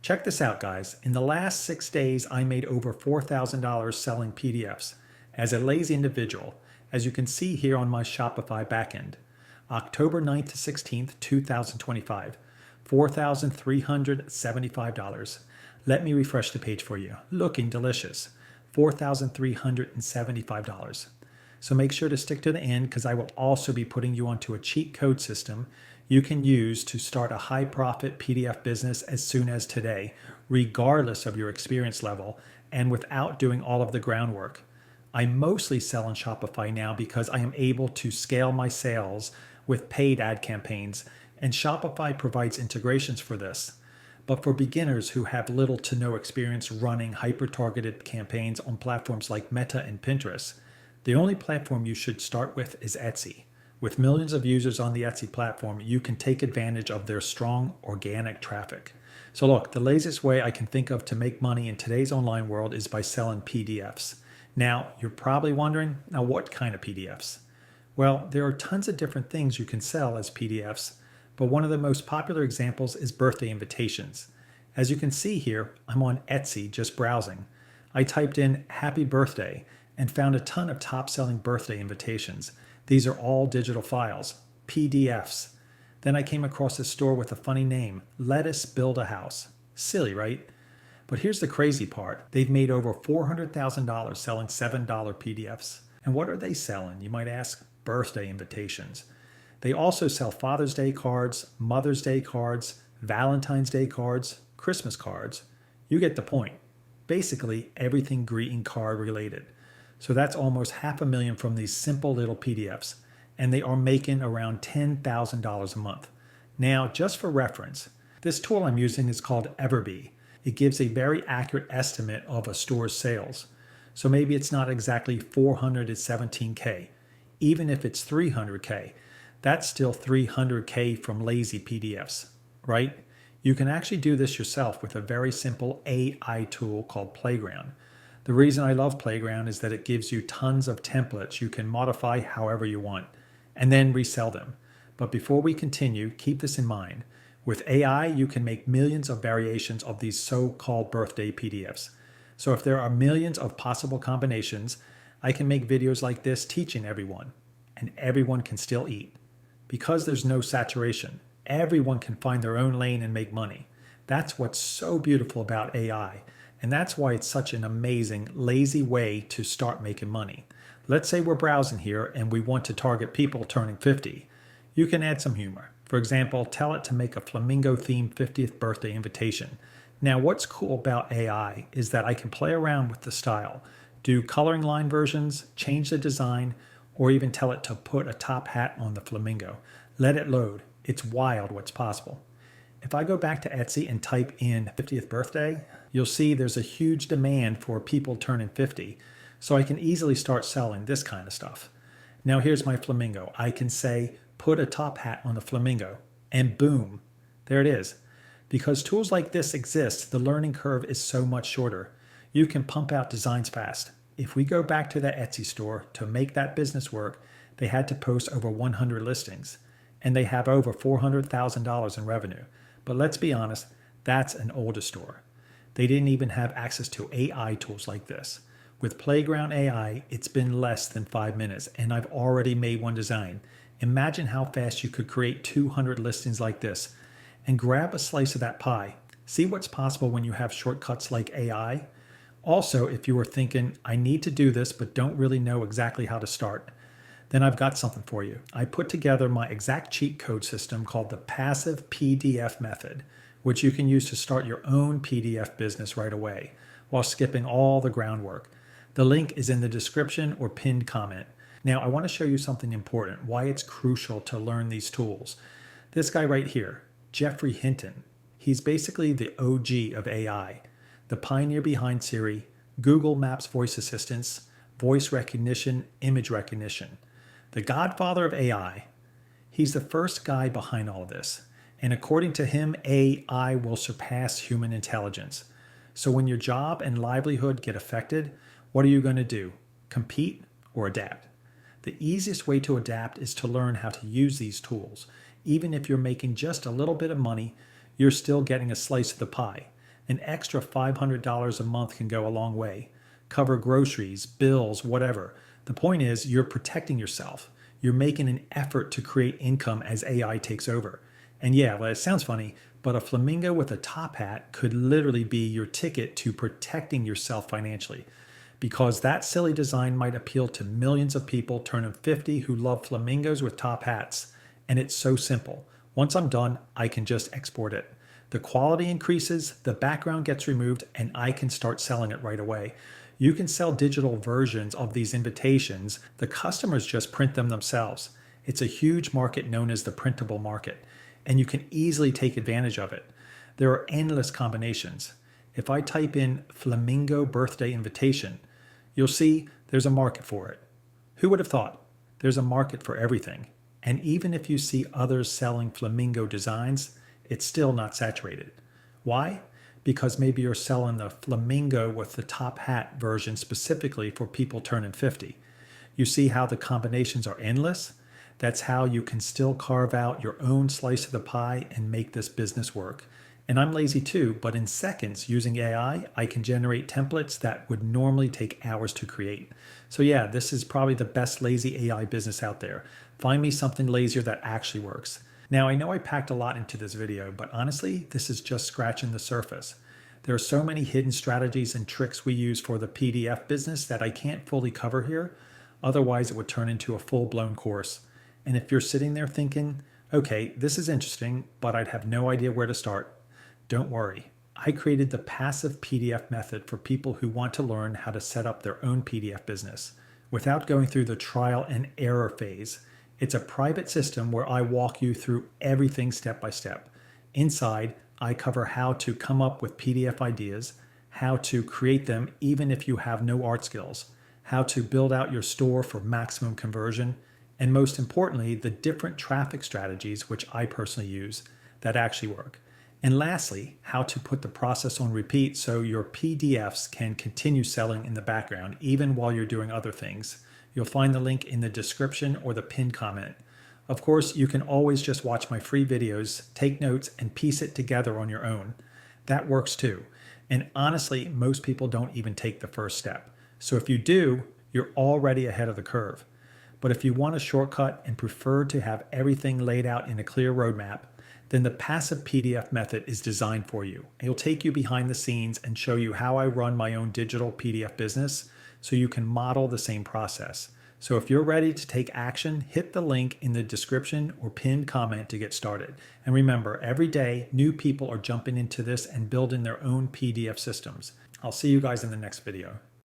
Check this out, guys. In the last 6 days, I made over $4,000 selling PDFs as a lazy individual, as you can see here on my Shopify backend. October 9th to 16th, 2025, $4,375. Let me refresh the page for you. Looking delicious. $4,375. So make sure to stick to the end because I will also be putting you onto a cheat code system you can use to start a high profit PDF business as soon as today, regardless of your experience level and without doing all of the groundwork. I mostly sell on Shopify now because I am able to scale my sales with paid ad campaigns, and Shopify provides integrations for this. But for beginners who have little to no experience running hyper-targeted campaigns on platforms like Meta and Pinterest, the only platform you should start with is Etsy. With millions of users on the Etsy platform, you can take advantage of their strong organic traffic. So look, the laziest way I can think of to make money in today's online world is by selling PDFs. Now, you're probably wondering, now what kind of PDFs? Well, there are tons of different things you can sell as PDFs, but one of the most popular examples is birthday invitations. As you can see here, I'm on Etsy just browsing. I typed in happy birthday and found a ton of top-selling birthday invitations. These are all digital files, PDFs. Then I came across a store with a funny name, Let Us Build a House. Silly, right? But here's the crazy part. They've made over $400,000 selling $7 PDFs. And what are they selling, you might ask? Birthday invitations. They also sell Father's Day cards, Mother's Day cards, Valentine's Day cards, Christmas cards. You get the point. Basically, everything greeting card related. So that's almost $500,000 from these simple little PDFs, and they are making around $10,000 a month. Now, just for reference, this tool I'm using is called Everbee. It gives a very accurate estimate of a store's sales. So maybe it's not exactly 417K. Even if it's 300K, that's still 300K from lazy PDFs, right? You can actually do this yourself with a very simple AI tool called Playground. The reason I love Playground is that it gives you tons of templates you can modify however you want, and then resell them. But before we continue, keep this in mind. With AI, you can make millions of variations of these so-called birthday PDFs. So if there are millions of possible combinations, I can make videos like this teaching everyone, and everyone can still eat. Because there's no saturation, everyone can find their own lane and make money. That's what's so beautiful about AI, and that's why it's such an amazing, lazy way to start making money. Let's say we're browsing here and we want to target people turning 50. You can add some humor. For example, tell it to make a flamingo-themed 50th birthday invitation. Now, what's cool about AI is that I can play around with the style, do coloring line versions, change the design, or even tell it to put a top hat on the flamingo. Let it load. It's wild what's possible. If I go back to Etsy and type in 50th birthday, you'll see there's a huge demand for people turning 50, so I can easily start selling this kind of stuff. Now here's my flamingo. I can say, put a top hat on the flamingo, and boom, there it is. Because tools like this exist, the learning curve is so much shorter. You can pump out designs fast. If we go back to that Etsy store, to make that business work, they had to post over 100 listings, and they have over $400,000 in revenue. But let's be honest, that's an older store. They didn't even have access to AI tools like this. With Playground AI, it's been less than 5 minutes, and I've already made one design. Imagine how fast you could create 200 listings like this, and grab a slice of that pie. See what's possible when you have shortcuts like AI? Also, if you were thinking, I need to do this but don't really know exactly how to start, then I've got something for you. I put together my exact cheat code system called the passive PDF method, which you can use to start your own PDF business right away, while skipping all the groundwork. The link is in the description or pinned comment. Now, I want to show you something important, why it's crucial to learn these tools. This guy right here, Jeffrey Hinton, he's basically the OG of AI, the pioneer behind Siri, Google Maps voice assistants, voice recognition, image recognition. The godfather of AI. He's the first guy behind all of this. And according to him, AI will surpass human intelligence. So when your job and livelihood get affected, what are you going to do? Compete or adapt? The easiest way to adapt is to learn how to use these tools. Even if you're making just a little bit of money, you're still getting a slice of the pie. An extra $500 a month can go a long way. Cover groceries, bills, whatever. The point is, you're protecting yourself. You're making an effort to create income as AI takes over. And yeah, well, it sounds funny, but a flamingo with a top hat could literally be your ticket to protecting yourself financially. Because that silly design might appeal to millions of people turning 50 who love flamingos with top hats. And it's so simple. Once I'm done, I can just export it. The quality increases, the background gets removed, and I can start selling it right away. You can sell digital versions of these invitations. The customers just print them themselves. It's a huge market known as the printable market, and you can easily take advantage of it. There are endless combinations. If I type in flamingo birthday invitation, you'll see there's a market for it. Who would have thought? There's a market for everything. And even if you see others selling flamingo designs, it's still not saturated. Why? Because maybe you're selling the flamingo with the top hat version specifically for people turning 50. You see how the combinations are endless? That's how you can still carve out your own slice of the pie and make this business work. And I'm lazy too, but in seconds using AI, I can generate templates that would normally take hours to create. So yeah, this is probably the best lazy AI business out there. Find me something lazier that actually works. Now, I know I packed a lot into this video, but honestly, this is just scratching the surface. There are so many hidden strategies and tricks we use for the PDF business that I can't fully cover here. Otherwise, it would turn into a full-blown course. And if you're sitting there thinking, okay, this is interesting, but I'd have no idea where to start, don't worry. I created the passive PDF method for people who want to learn how to set up their own PDF business without going through the trial and error phase. It's a private system where I walk you through everything step by step. Inside, I cover how to come up with PDF ideas, how to create them even if you have no art skills, how to build out your store for maximum conversion, and most importantly, the different traffic strategies, which I personally use, that actually work. And lastly, how to put the process on repeat so your PDFs can continue selling in the background even while you're doing other things. You'll find the link in the description or the pinned comment. Of course, you can always just watch my free videos, take notes, and piece it together on your own. That works too. And honestly, most people don't even take the first step. So if you do, you're already ahead of the curve. But if you want a shortcut and prefer to have everything laid out in a clear roadmap, then the passive PDF method is designed for you. It'll take you behind the scenes and show you how I run my own digital PDF business so you can model the same process. So if you're ready to take action, hit the link in the description or pinned comment to get started. And remember, every day, new people are jumping into this and building their own PDF systems. I'll see you guys in the next video.